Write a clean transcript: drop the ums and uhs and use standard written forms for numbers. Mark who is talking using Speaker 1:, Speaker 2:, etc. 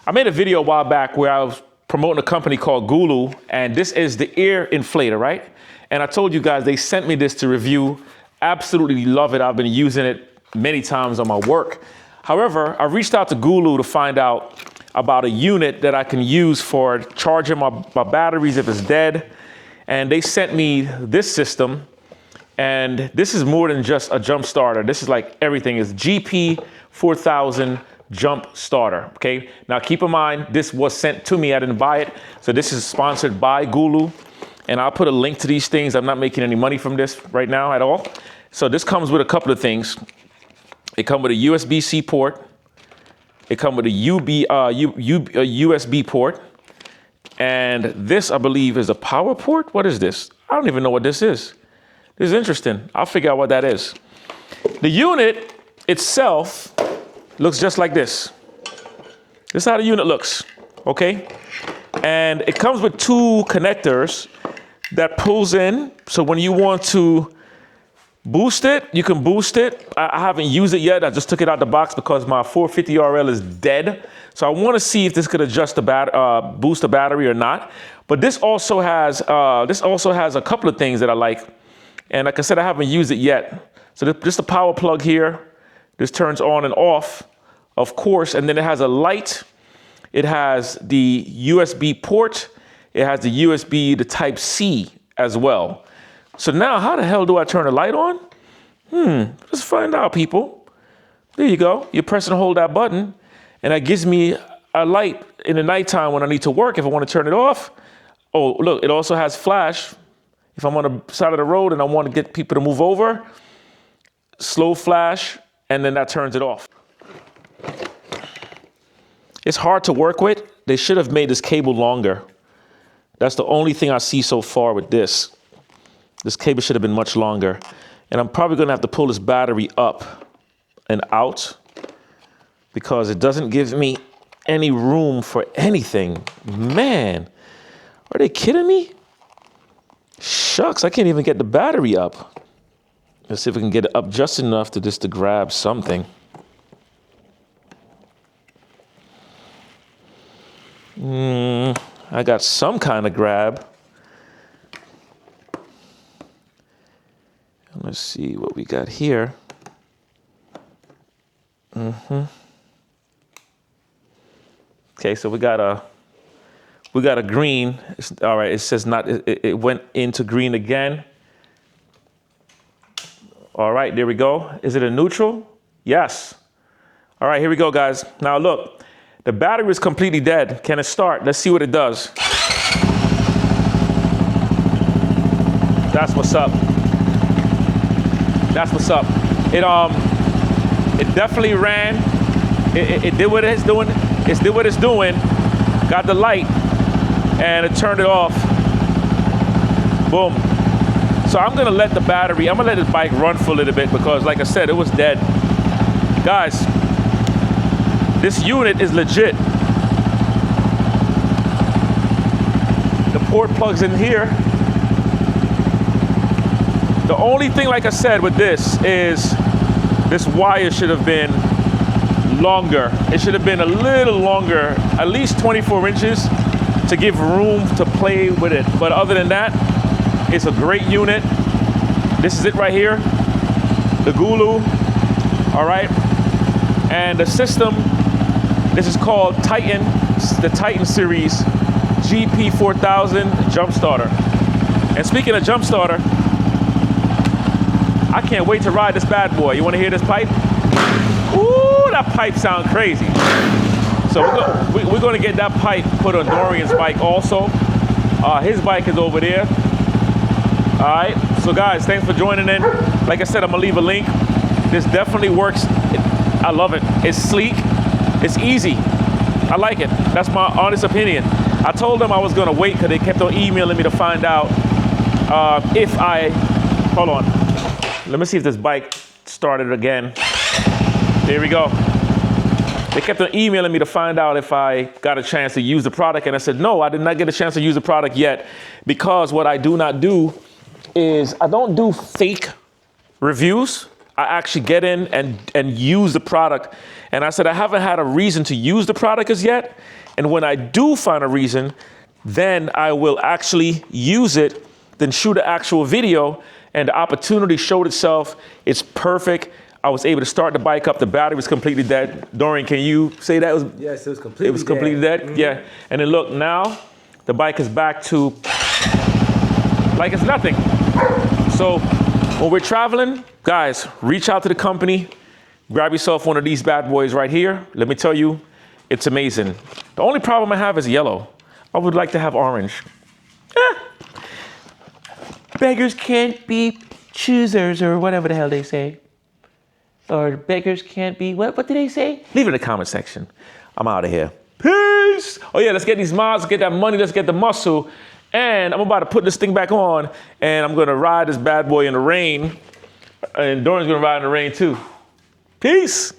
Speaker 1: I made a video a while back where I was promoting a company called Gooloo, and this is the ear inflator, right? And I told you guys they sent me this to review. Absolutely love it. I've been using it many times on my work. However, I reached out to Gooloo to find out about a unit that I can use for charging my batteries if it's dead. And they sent me this system. And this is more than just a jump starter. This is like everything. It's GP4000 jump starter, okay? Now keep in mind, this was sent to me, I didn't buy it. So this is sponsored by Gooloo. And I'll put a link to these things. I'm not making any money from this right now at all. So this comes with a couple of things. It comes with a USB-C port. It comes with a USB port. And this, I believe, is a power port. What is this? I don't even know what this is. This is interesting. I'll figure out what that is. The unit itself looks just like this. This is how the unit looks, okay? And it comes with two connectors that pulls in. So when you want to boost it, you can boost it. I haven't used it yet. I just took it out the box because my 450 RL is dead. So I want to see if this could adjust the boost the battery or not. But this also has a couple of things that I like. And like I said, I haven't used it yet. So just a power plug here. This turns on and off, of course. And then it has a light. It has the USB port. It has the USB, the type C as well. So now how the hell do I turn the light on? Let's find out, people. There you go. You press and hold that button. And that gives me a light in the nighttime when I need to work if I want to turn it off. Oh, look, it also has flash. If I'm on the side of the road and I want to get people to move over, slow flash, and then that turns it off. It's hard to work with. They should have made this cable longer. That's the only thing I see so far with this. This cable should have been much longer. And I'm probably going to have to pull this battery up and out because it doesn't give me any room for anything. Man, are they kidding me? Shucks, I can't even get the battery up. Let's see if we can get it up just enough to just to grab something. I got some kind of grab. Let's see what we got here. Okay, so we got a green. All right, it says not, it went into green again. All right, there we go. Is it a neutral? Yes. All right, here we go, guys. Now look, the battery is completely dead. Can it start? Let's see what it does. That's what's up. That's what's up. It definitely ran. It did what it's doing. It did what it's doing. Got the light. And it turned it off. Boom. So I'm gonna let the battery, I'm gonna let this bike run for a little bit because like I said, it was dead. Guys, this unit is legit. The port plugs in here. The only thing, like I said, with this is this wire should have been longer. It should have been a little longer, at least 24 inches. To give room to play with it. But other than that, it's a great unit. This is it right here, the Gooloo, all right? And the system, this is called Titan, the Titan series GP4000 jump starter. And speaking of jump starter, I can't wait to ride this bad boy. You wanna hear this pipe? Ooh, that pipe sounds crazy. So we're going to get that pipe put on Dorian's bike also. His bike is over there. All right. So guys, thanks for joining in. Like I said, I'm going to leave a link. This definitely works. I love it. It's sleek. It's easy. I like it. That's my honest opinion. I told them I was going to wait because they kept on emailing me to find out hold on. Let me see if this bike started again. There we go. They kept on emailing me to find out if I got a chance to use the product. And I said, no, I did not get a chance to use the product yet because what I do not do is I don't do fake reviews. I actually get in and use the product. And I said, I haven't had a reason to use the product as yet. And when I do find a reason, then I will actually use it, then shoot an actual video, and the opportunity showed itself. It's perfect. I was able to start the bike up. The battery was completely dead. Dorian, can you say that?
Speaker 2: Yes, it was completely dead.
Speaker 1: It was completely dead?
Speaker 2: Mm-hmm.
Speaker 1: Yeah. And then look, now the bike is back to like it's nothing. So when we're traveling, guys, reach out to the company, grab yourself one of these bad boys right here. Let me tell you, it's amazing. The only problem I have is yellow. I would like to have orange.
Speaker 3: Beggars can't be choosers, or whatever the hell they say. Or beggars can't be, what do they say?
Speaker 1: Leave it in the comment section. I'm out of here. Peace. Oh yeah, let's get these mods, let's get that money, let's get the muscle. And I'm about to put this thing back on, and I'm gonna ride this bad boy in the rain. And Dorian's gonna ride in the rain too. Peace.